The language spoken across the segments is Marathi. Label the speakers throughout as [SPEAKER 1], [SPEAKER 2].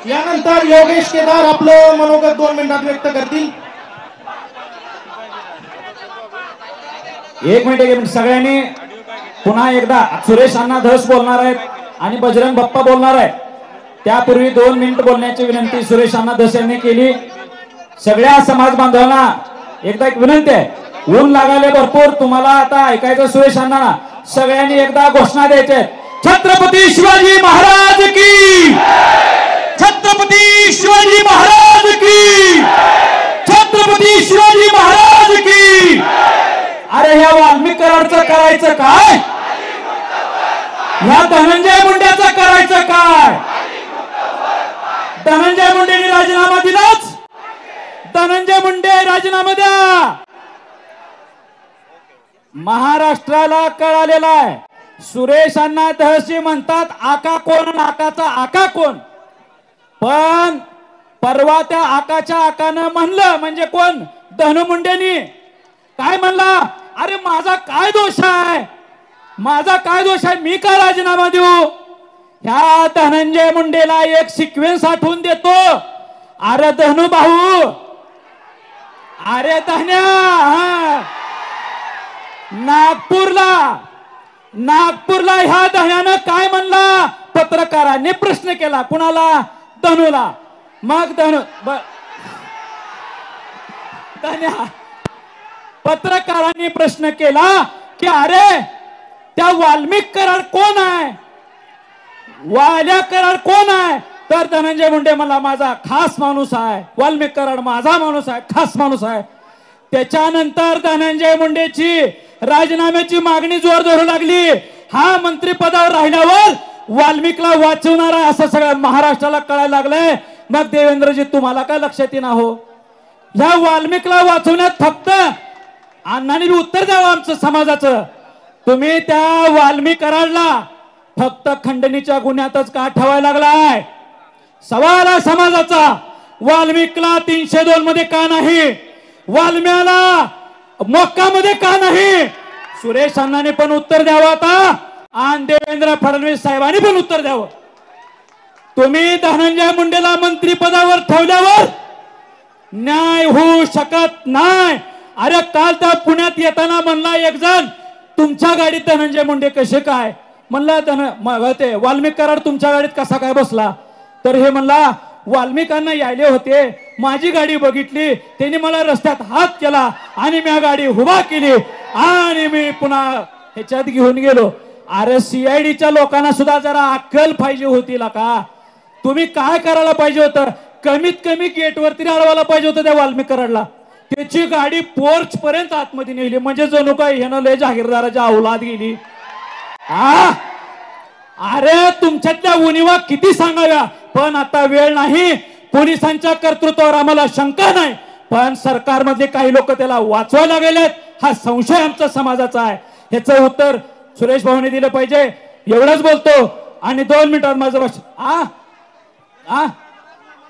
[SPEAKER 1] यानंतर योगेश केदार आपलं मनोगत 2 मिनिटात व्यक्त करतील.
[SPEAKER 2] एक मिनिट सगळ्यांनी पुन्हा एकदा सुरेश अण्णा धस बोलणार आहेत आणि बजरंग बाप्पा बोलणार आहे. त्यापूर्वी 2 मिनिट बोलण्याची विनंती सुरेश अण्णा धस यांनी केली. सगळ्या समाज बांधवांना एकदा एक विनंती आहे, ऊन लागायले भरपूर, तुम्हाला आता ऐकायचं सुरेश अण्णा. सगळ्यांनी एकदा घोषणा द्यायच्या. छत्रपती शिवाजी महाराज की, छत्रपती शिवाजी महाराज की, छत्रपती शिवाजी महाराज की. अरे ह्या वाल्मिक कराडचं करायचं काय, ह्या धनंजय मुंडेचं करायचं काय. धनंजय मुंडेने राजीनामा दिलाच. धनंजय मुंडे राजीनामा द्या. महाराष्ट्राला कळालेला आहे. सुरेश अण्णा धसी म्हणतात आका कोण, आकाचा आका कोण. पण परवा त्या आकाच्या आकानं म्हणलं म्हणजे कोण, धनु मुंडेनी काय म्हणला, अरे माझा काय दोष आहे, माझा काय दोष आहे, मी का राजीनामा देऊ. ह्या धनंजय मुंडेला एक सिक्वेन्स आठवून देतो. अरे धनु भाऊ, अरे धन्या, नागपूरला ह्या धन्यानं काय म्हणला, पत्रकारांनी प्रश्न केला. कुणाला, धनुला. मग धन्या पत्रकारांनी प्रश्न केला की अरे त्या वाल्मिक कराड कोण आहे, वाल्या कराड कोण आहे. तर धनंजय मुंडे मला माझा खास माणूस आहे, वाल्मिक कराड माझा माणूस आहे, खास माणूस आहे. त्याच्यानंतर धनंजय मुंडेची राजीनाम्याची मागणी जोर धरू लागली. हा मंत्रिपदावर राहिल्यावर वाल्मिकला वाचवणार आहे असं सगळं महाराष्ट्राला कळायला लागलंय. मग देवेंद्रजी तुम्हाला काय लक्षात येईना हो, ह्या वाल्मिकला वाचवण्यात फक्त अण्णांनी उत्तर द्यावं आमचं समाजाचं. तुम्ही त्या वाल्मिक कराडला फक्त खंडणीच्या गुन्ह्यातच का ठेवायला लागलाय. सवाल आहे समाजाचा, वाल्मिकला 302 मध्ये का नाही, वाल्म्याला मोक्कामध्ये का नाही. सुरेश अण्णांनी पण उत्तर द्यावं आता आणि देवेंद्र फडणवीस साहेबांनी पण उत्तर द्यावं. तुम्ही धनंजय मुंडेला मंत्रिपदावर ठेवल्यावर न्याय होऊ शकत नाही. अरे काल त्या पुण्यात येताना म्हणला एक जण, तुमच्या गाडीत धनंजय मुंडे कसे काय. म्हणला ते वाल्मिक कराड तुमच्या गाडीत कसा काय बसला. तर हे म्हणला वाल्मिकांना यायले होते, माझी गाडी बघितली, त्यांनी मला रस्त्यात हात केला आणि मी गाडी उभा केली आणि मी पुन्हा ह्याच्यात घेऊन गेलो. अरे सीआयडीच्या लोकांना सुद्धा जरा अक्कल पाहिजे होती का. तुम्ही काय करायला पाहिजे होतं, कमीत कमी गेटवरती अडवायला पाहिजे होतं त्या वाल्मिक कराडला. त्याची गाडी पोर्च पर्यंत आतमध्ये नेली, म्हणजे जणू काय ह्यानं लय जागीरदाराच्या अवलाद गेली. अरे तुमच्यातल्या उणिवा किती सांगाव्या, पण आता वेळ नाही. पोलिसांच्या कर्तृत्वावर आम्हाला शंका नाही, पण सरकारमध्ये काही लोक त्याला वाचवायला गेलेत हा संशय आमच्या समाजाचा आहे. ह्याचं उत्तर सुरेश भाऊने दिलं पाहिजे. एवढंच बोलतो आणि 2 मिनिटात माझं भाषण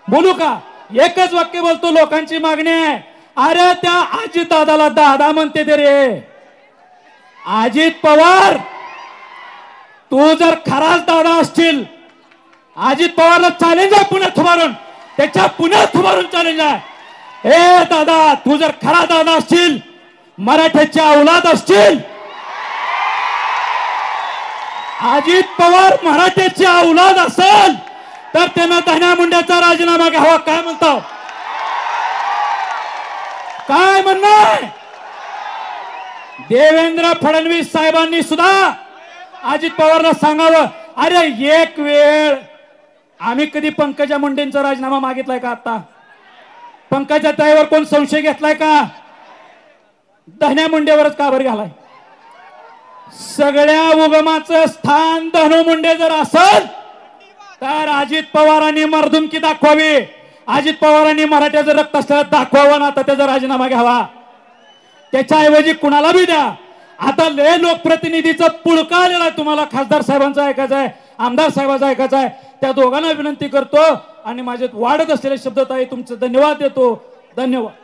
[SPEAKER 2] बोलू का. एकच वाक्य बोलतो, लोकांची मागणी आहे. अरे त्या अजित दादाला दादा म्हणते ते रे. अजित पवार, तू जर खराच दादा असतील, अजित पवारला चॅलेंज आहे पुण्यात उभारून, त्याच्या पुण्यात उभारून चॅलेंज आहे. ए दादा, तू जर खरा दादा असतील, मराठ्याच्या औलाद असतील, अजित पवार मराठ्याची औलाद असेल तर त्यानं धन्या मुंड्याचा राजीनामा घ्यावा. काय म्हणतो, काय म्हणणार. देवेंद्र फडणवीस साहेबांनी सुद्धा अजित पवारला सांगावं, अरे एक वेळ आम्ही कधी पंकजा मुंडेंचा राजीनामा मागितलाय का. आता पंकजा ताईवर कोण संशय घेतलाय का. धन्या मुंडेवरच का बरं घालाय. सगळ्या उगमाचं स्थान धनु मुंडे जर असेल तर अजित पवारांनी मर्दुमकी दाखवावी. अजित पवारांनी मराठ्याचं रक्त असल्याला दाखवावं ना, आता त्याचा राजीनामा घ्यावा. त्याच्याऐवजी कुणाला बी द्या. आता लय लोकप्रतिनिधीचा पुळका आलेला आहे तुम्हाला. खासदार साहेबांचा ऐकायचा आहे, आमदार साहेबांचा ऐकायचा आहे. त्या दोघांना विनंती करतो आणि माझे वाढत असलेले शब्द ताई तुमचं धन्यवाद देतो. धन्यवाद.